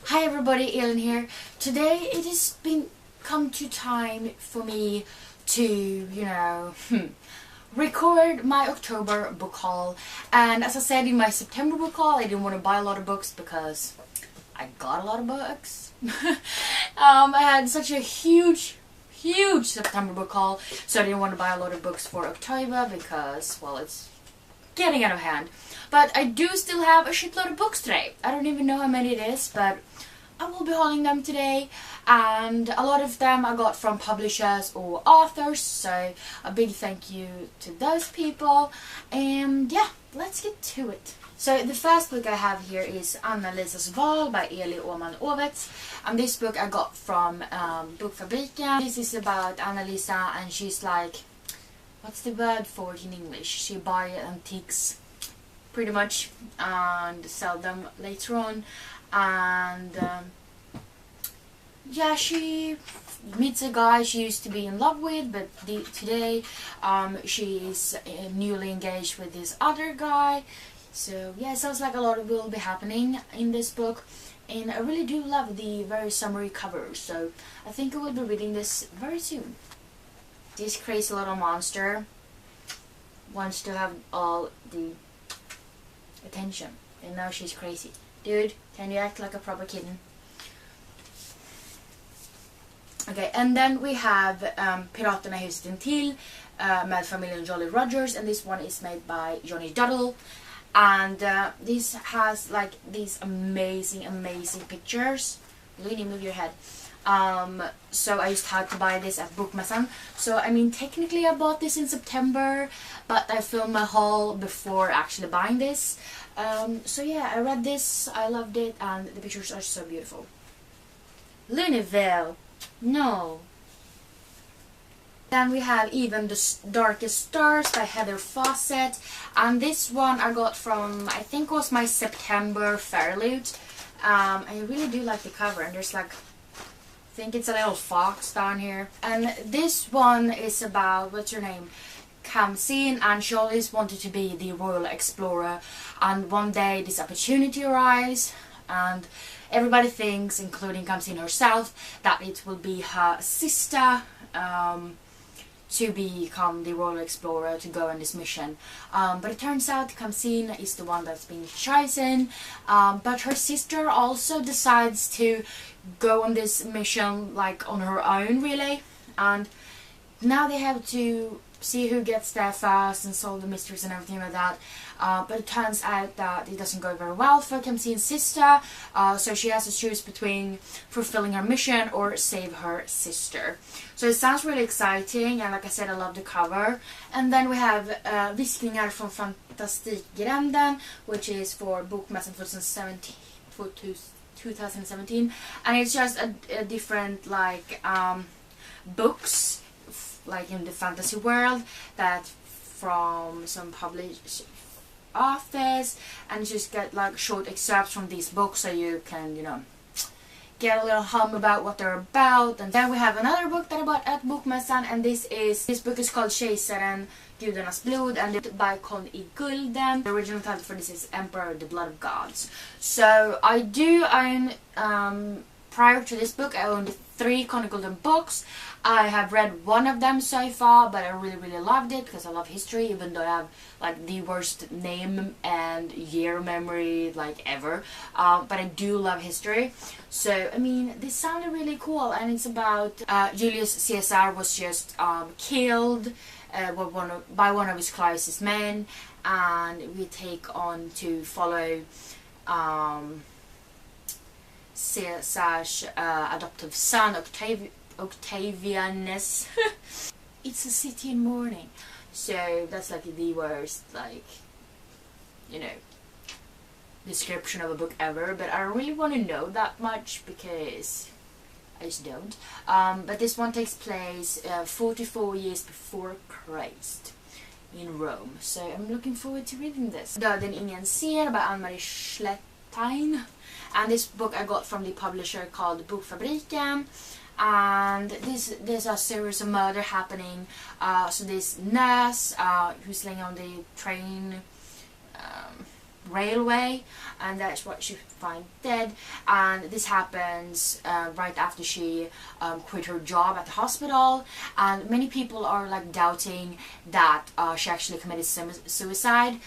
Hi everybody, Elin here. Today it has been come to time for me to, record my October book haul. And as I said in my September book haul, I didn't want to buy a lot of books because I got a lot of books. I had such a huge September book haul, so I didn't want to buy a lot of books for October because, well, it's getting out of hand. But I do still have a shitload of books today. I don't even know how many it is, but I will be hauling them today, and a lot of them I got from publishers or authors, so a big thank you to those people. And yeah, let's get to it. So the first book I have here is Anna-Lisas val by Eli Åman Ovets, and this book I got from Bokfabriken. This is about Anna-Lisa, and she's like, what's the word for it in English? She buys antiques pretty much and sell them later on. And yeah, she meets a guy she used to be in love with, but today she is newly engaged with this other guy. So yeah, it sounds like a lot will be happening in this book, and I really do love the very summery cover, so I think I will be reading this very soon. This crazy little monster wants to have all the attention, and now she's crazy. Dude, can you act like a proper kitten? Okay, and then we have Piraterna huset intill med familjen Jolly Rogers, and this one is made by Johnny Duddle. And this has like these amazing pictures. Looney, move your head. So I just had to buy this at Bokmässan. So I mean, technically I bought this in September, but I filmed my haul before actually buying this. So yeah, I read this, I loved it, and the pictures are so beautiful. Luneville, no. Then we have Even the Darkest Stars by Heather Fawcett, and this one I got from, I think it was my September Fairloot. I really do like the cover, and there's like, I think it's a little fox down here. And this one is about, what's her name? Kamsin, and she always wanted to be the royal explorer, and one day this opportunity arises, and everybody thinks, including Kamsin herself, that it will be her sister to become the royal explorer to go on this mission. But it turns out Kamsin is the one that's been chosen, but her sister also decides to go on this mission like on her own, really, and now they have to see who gets there first and solve the mysteries and everything like that. But it turns out that it doesn't go very well for Kamsin's sister, so she has to choose between fulfilling her mission or save her sister. So it sounds really exciting, and like I said, I love the cover. And then we have Viskningar från Fantastikgränden, which is for Bokmässan 2017, and it's just a different like books like in the fantasy world that from some published authors, and just get like short excerpts from these books so you can, get a little hum about what they're about. And then we have another book that I bought at Bokmässan, and this book is called Kejsaren Gudarnas blod, and it's by Conn I. Gulden. The original title for this is Emperor the Blood of Gods. So I do own, prior to this book, I owned 3 Conn Gulden books. I have read one of them so far, but I really loved it because I love history, even though I have like the worst name and year memory like ever. But I do love history. So I mean, this sounded really cool, and it's about Julius Caesar was just killed by one of his closest men, and we take on to follow Caesar's adoptive son, Octavianus. It's a city in mourning. So that's like the worst, like, description of a book ever, but I don't really want to know that much because I just don't. But this one takes place 44 years before Christ in Rome, so I'm looking forward to reading this. Döden ingen ser by Ann-Marie Schlettheim, and this book I got from the publisher called Bokfabriken. And there's a series of murder happening. So this nurse who's laying on the train railway, and that's what she finds dead. And this happens right after she quit her job at the hospital, and many people are like doubting that she actually committed suicide,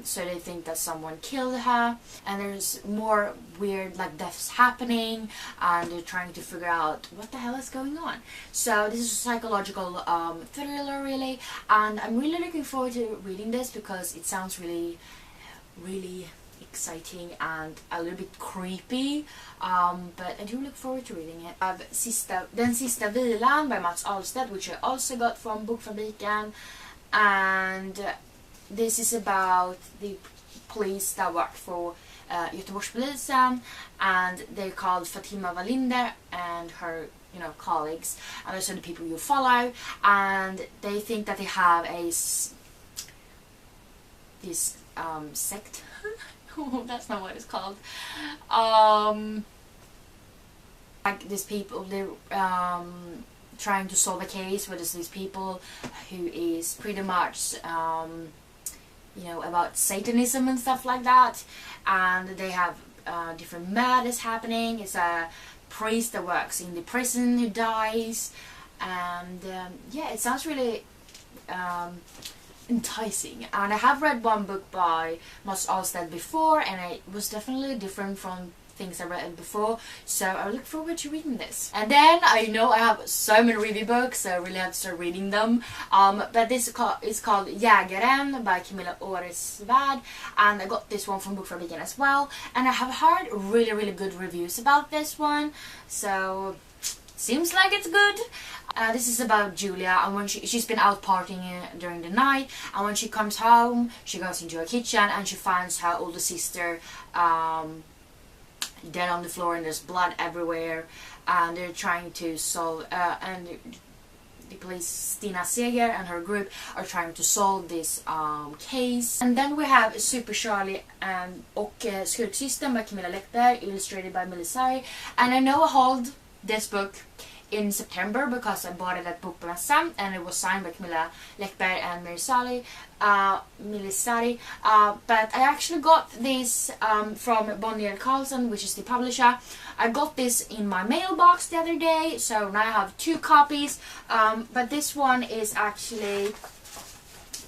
so they think that someone killed her, and there's more weird like deaths happening, and they're trying to figure out what the hell is going on. So this is a psychological thriller really, and I'm really looking forward to reading this because it sounds really exciting and a little bit creepy, but I do look forward to reading it. I have Den sista vilan by Mats Ahlstedt, which I also got from Bokfabriken, and this is about the police that work for Göteborgspolisen, and they're called Fatima Wallinder and her colleagues, and those are the people you follow, and they think that they have this sect. Oh, that's not what it's called. Like these people, they're trying to solve a case where there's these people who is pretty much about Satanism and stuff like that, and they have different murders happening. It's a priest that works in the prison who dies, and yeah, it sounds really enticing. And I have read one book by Mats Ahlstedt before, and it was definitely different from things I read before, so I look forward to reading this. And then I know I have so many review books, so I really have to start reading them, but this is called Jägaren by Camilla Åresvärd, and I got this one from Bokfabriken as well, and I have heard really good reviews about this one, so seems like it's good. This is about Julia, and when she's been out partying during the night, and when she comes home, she goes into her kitchen and she finds her older sister dead on the floor, and there's blood everywhere, and they're trying to solve, and the police, Stina Seger and her group, are trying to solve this case. And then we have Super Charlie och Skurksystern by Camilla Läckberg, illustrated by Melisari, and I know I hold this book in September because I bought it at Bokmässan, and it was signed by Camilla Läckberg and Melisari, but I actually got this from Bonnier Carlsen, which is the publisher. I got this in my mailbox the other day, so now I have 2 copies, but this one is actually,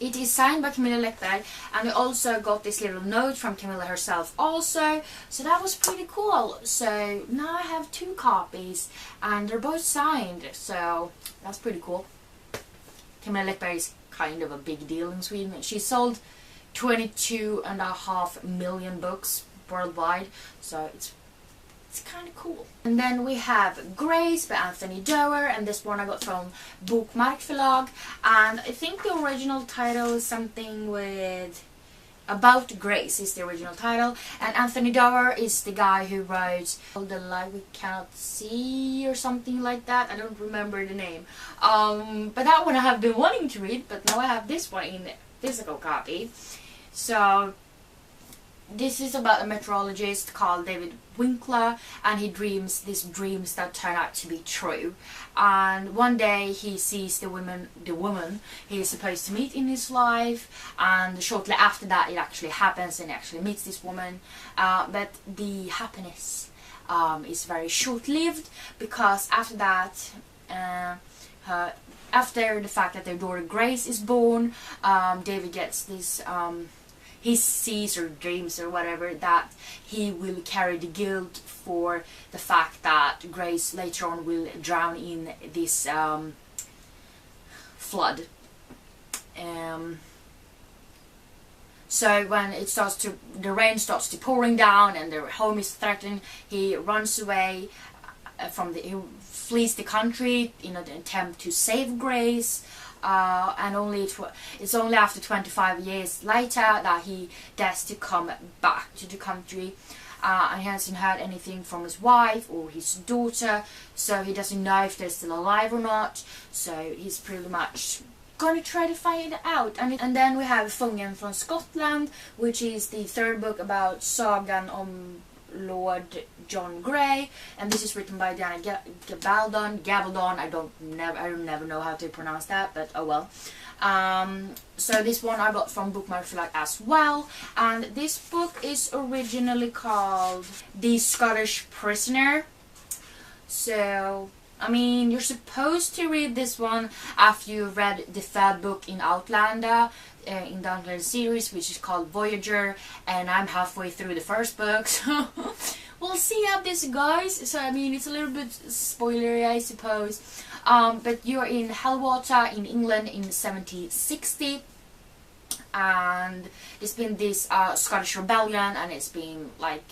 it is signed by Camilla Läckberg, and I also got this little note from Camilla herself also, so that was pretty cool. So now I have 2 copies, and they're both signed, so that's pretty cool. Camilla Läckberg is kind of a big deal in Sweden. She sold 22.5 million books worldwide, so it's kind of cool. And then we have Grace by Anthony Doerr, and this one I got from Bokmark Förlag, and I think the original title is something with About Grace is the original title, and Anthony Doerr is the guy who wrote The Light We Cannot See or something like that. I don't remember the name, but that one I have been wanting to read, but now I have this one in physical copy. So this is about a meteorologist called David Winkler, and he dreams these dreams that turn out to be true. And one day he sees the woman he is supposed to meet in his life, and shortly after that it actually happens, and he actually meets this woman. But the happiness is very short-lived, because after that, after the fact that their daughter Grace is born, David gets this. He sees or dreams or whatever that he will carry the guilt for the fact that Grace later on will drown in this flood. So when the rain starts to pouring down and their home is threatened, he runs away he flees the country in an attempt to save Grace. And it's only after 25 years later that he dares to come back to the country, and he hasn't heard anything from his wife or his daughter, so he doesn't know if they're still alive or not, so he's pretty much gonna try to find out. And then we have Fången från Skottland, which is the 3rd book about Sagan om Lord John Grey, and this is written by Diana Gabaldon. I don't never know how to pronounce that, but oh well. So this one I got from Bookmark as well, and this book is originally called The Scottish Prisoner. So I mean, you're supposed to read this one after you've read the third book in Outlander, in the Outlander series, which is called Voyager, and I'm halfway through the first book, so we'll see how this goes. So I mean, it's a little bit spoilery, I suppose. But you're in Hellwater in England in 1760, and there's been this Scottish rebellion, and it's been like,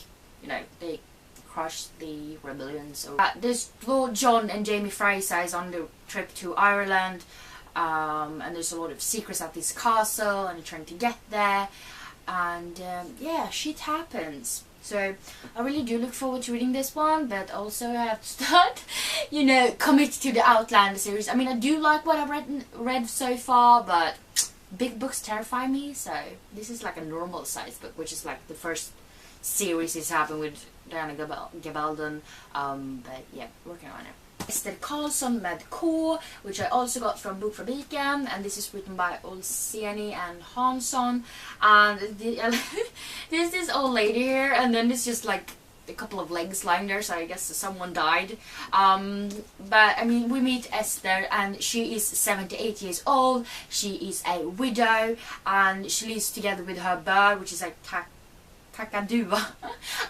you know, they crushed the rebellion. So there's Lord John and Jamie Fraser is on the trip to Ireland, and there's a lot of secrets at this castle, and they're trying to get there, and yeah, shit happens. So I really do look forward to reading this one, but also I have to start, you know, commit to the Outlander series. I mean, I do like what I've read so far, but big books terrify me, so this is like a normal size book, which is like the first series is happening with Diana Gabaldon, but yeah, working on it. Esther Karlsson med K, which I also got from Bokfabriken, and this is written by Olseni and Hansson, and there's this old lady here, and then there's just like a couple of legs lying there, so I guess someone died. But I mean, we meet Esther, and she is 78 years old, she is a widow, and she lives together with her bird, which is like kakadua.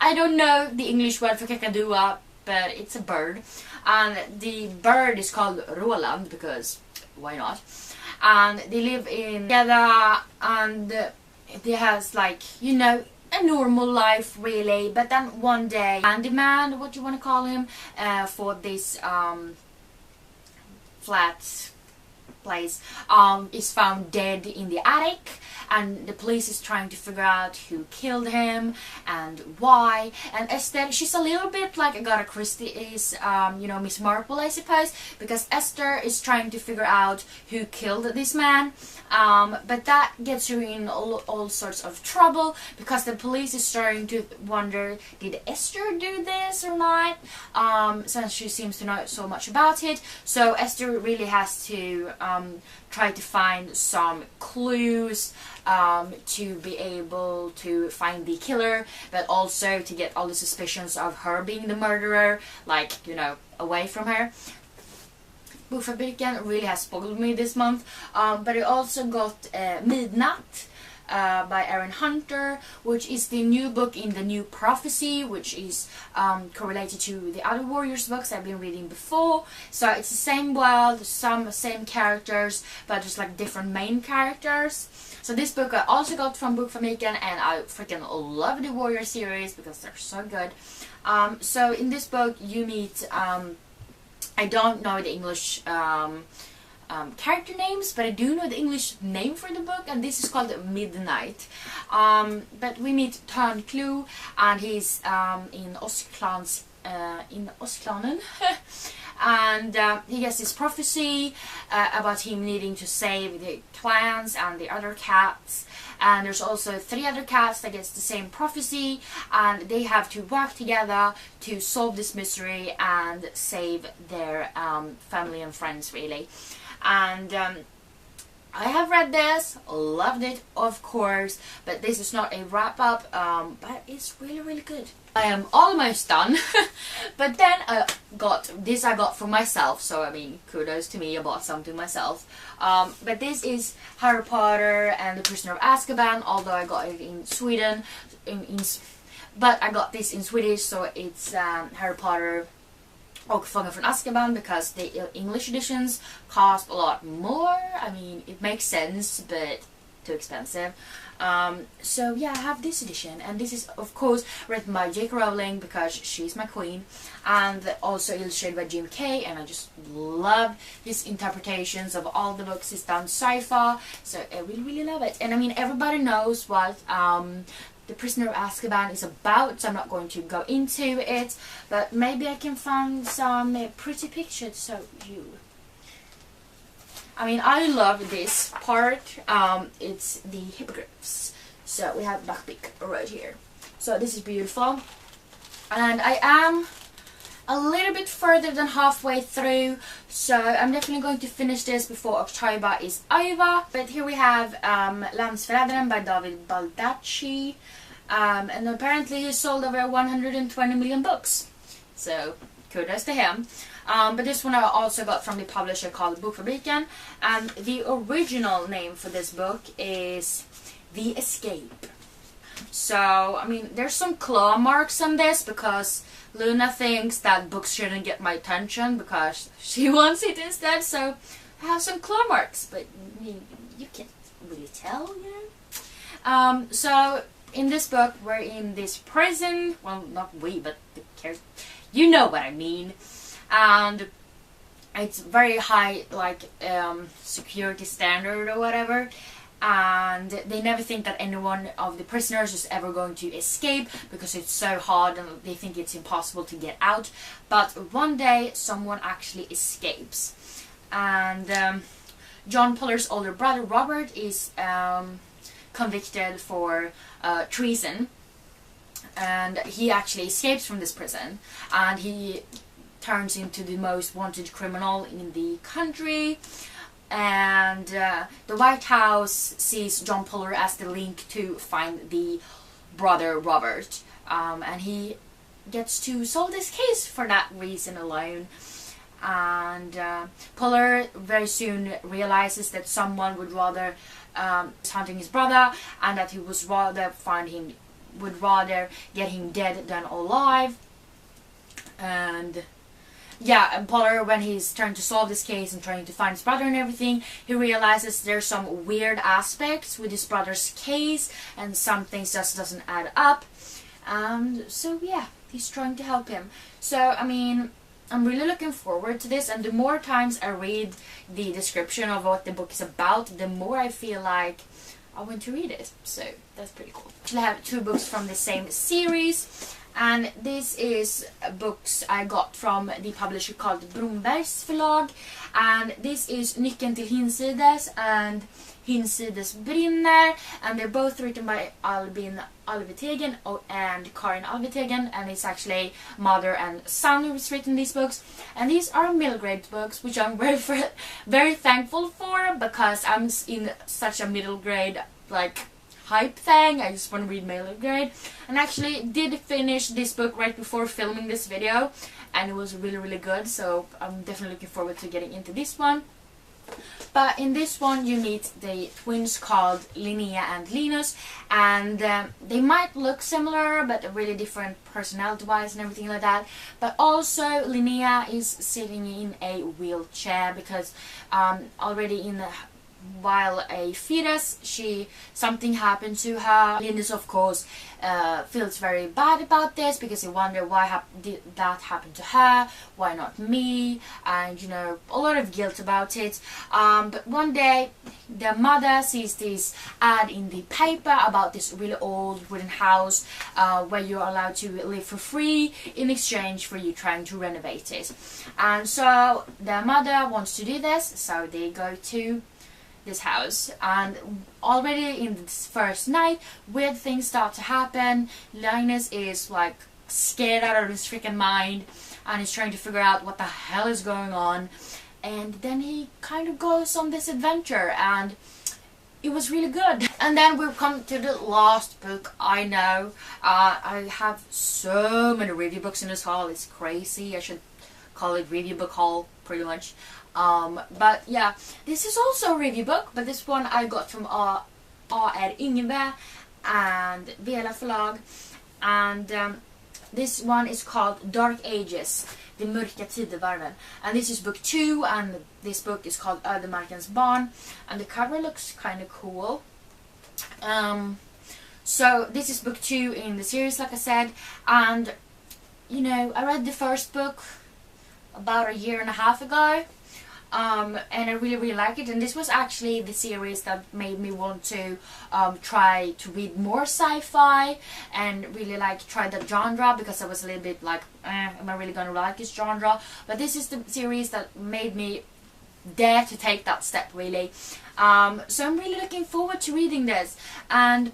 I don't know the English word for kakadua, but it's a bird, and the bird is called Roland because why not? And they live in together, and they has like, you know, a normal life really. But then one day, handyman, what you want to call him, for this flat place is found dead in the attic, and the police is trying to figure out who killed him and why. And Esther, she's a little bit like Agatha Christie is, you know, Miss Marple, I suppose, because Esther is trying to figure out who killed this man, but that gets her in all sorts of trouble, because the police is starting to wonder, did Esther do this or not, since she seems to know so much about it. So Esther really has to try to find some clues to be able to find the killer, but also to get all the suspicions of her being the murderer, like, you know, away from her. Bokfabriken really has spoiled me this month, but I also got Midnight by Aaron Hunter, which is the new book in the New Prophecy, which is correlated to the other Warriors books I've been reading before. So it's the same world, some same characters, but just like different main characters. So this book I also got from Bokfabriken, and I freaking love the Warrior series because they're so good. So in this book you meet, I don't know the English character names, but I do know the English name for the book, and this is called Midnight. But we meet Törnklo, and he's in Osclanen, and he gets this prophecy about him needing to save the clans and the other cats, and there's also 3 other cats that gets the same prophecy, and they have to work together to solve this mystery and save their family and friends, really. And I have read this, loved it of course, but this is not a wrap up, but it's really really good. I am almost done, but then I got for myself, so I mean, kudos to me, I bought something myself. But this is Harry Potter and the Prisoner of Azkaban, although I got it in Sweden, but I got this in Swedish, so it's Harry Potter och Fången från Azkaban, because the English editions cost a lot more. I mean, it makes sense, but too expensive. So yeah, I have this edition, and this is of course written by J.K. Rowling because she's my queen, and also illustrated by Jim Kay, and I just love his interpretations of all the books he's done so far, so I really really love it. And I mean, everybody knows what The Prisoner of Azkaban is about, so I'm not going to go into it, but maybe I can find some pretty pictures to show you. I mean, I love this part. It's the hippogriffs. So we have Buckbeak right here. So this is beautiful. And I am a little bit further than halfway through, so I'm definitely going to finish this before October is over. But here we have Landsförrädaren by David Baldacci, and apparently he sold over 120 million books, so kudos to him. But this one I also got from the publisher called Bokfabriken, and the original name for this book is The Escape. So, I mean, there's some claw marks on this because Luna thinks that books shouldn't get my attention because she wants it instead, so I have some claw marks, but you can't really tell, you know? So, in this book, we're in this prison, well, not we, but the character, you know what I mean, and it's very high, like, security standard or whatever, and they never think that anyone of the prisoners is ever going to escape because it's so hard and they think it's impossible to get out. But one day someone actually escapes, and John Puller's older brother Robert is convicted for treason, and he actually escapes from this prison, and he turns into the most wanted criminal in the country. And the White House sees John Puller as the link to find the brother Robert, and he gets to solve this case for that reason alone. And Puller very soon realizes that someone would rather hunting his brother, and that he would rather get him dead than alive. And yeah, and Puller, when he's trying to solve this case and trying to find his brother and everything, he realizes there's some weird aspects with his brother's case, and some things just doesn't add up. So yeah, he's trying to help him. So, I mean, I'm really looking forward to this, and the more times I read the description of what the book is about, the more I feel like I want to read it. So, that's pretty cool. I have 2 books from the same series. And this is books I got from the publisher called Brombergs Förlag, and this is Nyckeln till Hinsides and Hinsides brinner, and they're both written by Albin Alvtegen and Karin Alvtegen, and it's actually mother and son who's written these books. And these are middle grade books, which I'm very thankful for, because I'm in such a middle grade like hype thing. I just want to read middle grade, and actually did finish this book right before filming this video, and it was really good, so I'm definitely looking forward to getting into this one. But in this one you meet the twins called Linnea and Linus, and they might look similar but really different personality wise and everything like that. But also Linnea is sitting in a wheelchair because already in the while a fetus, something happened to her. Linus, of course, feels very bad about this because he wonders why did that happen to her, why not me, and you know, a lot of guilt about it. But one day their mother sees this ad in the paper about this really old wooden house where you're allowed to live for free in exchange for you trying to renovate it. And so their mother wants to do this, so they go to this house, and already in this first night weird things start to happen. Linus is like scared out of his freaking mind and is trying to figure out what the hell is going on, and then he kind of goes on this adventure, and it was really good. And then we've come to the last book. I know I have so many review books in this haul, it's crazy. I should call it review book haul pretty much. But yeah, this is also a review book, but this one I got from A.R. Yngve and Vela Förlag, and this one is called Dark Ages, De mörka tidevarven, and this is book 2, and this book is called Ödemarkens barn, and the cover looks kind of cool. So this is book 2 in the series, like I said, and you know, I read the first book about a year and a half ago, and I really like it, and this was actually the series that made me want to try to read more sci-fi and really like try that genre, because I was a little bit like, am I really gonna like this genre? But this is the series that made me dare to take that step, really. So I'm really looking forward to reading this, and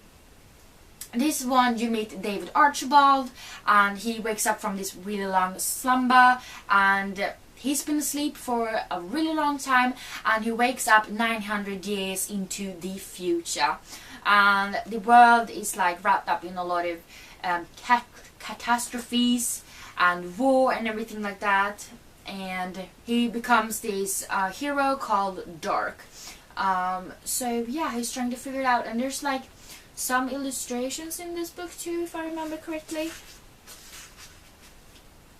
This one you meet David Archibald, and he wakes up from this really long slumber, and he's been asleep for a really long time, and he wakes up 900 years into the future, and the world is like wrapped up in a lot of catastrophes and war and everything like that, and he becomes this hero called Dark. So yeah, he's trying to figure it out, and there's like some illustrations in this book too, if I remember correctly.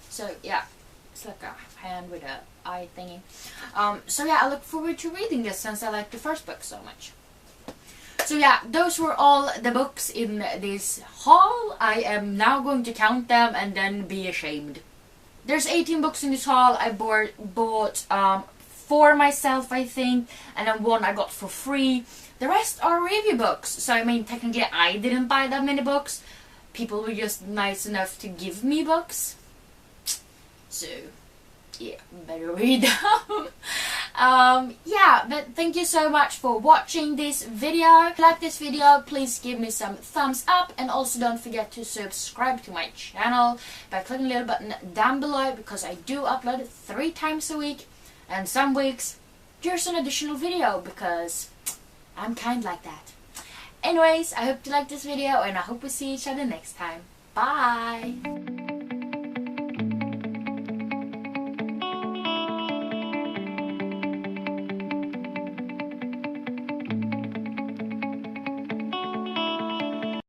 So yeah, it's like a hand with a eye thingy. So yeah, I look forward to reading this since I like the first book so much. So yeah, those were all the books in this haul. I am now going to count them and then be ashamed. There's 18 books in this haul. I bought 4 myself, I think, and then 1 I got for free. The rest are review books, so I mean technically I didn't buy that many books. People were just nice enough to give me books. So yeah, better read them. Yeah, but thank you so much for watching this video. If you like this video, please give me some thumbs up, and also don't forget to subscribe to my channel by clicking the little button down below, because I do upload 3 times a week, and some weeks there's an additional video because I'm kind like that. Anyways, I hope you liked this video, and I hope we see each other next time. Bye!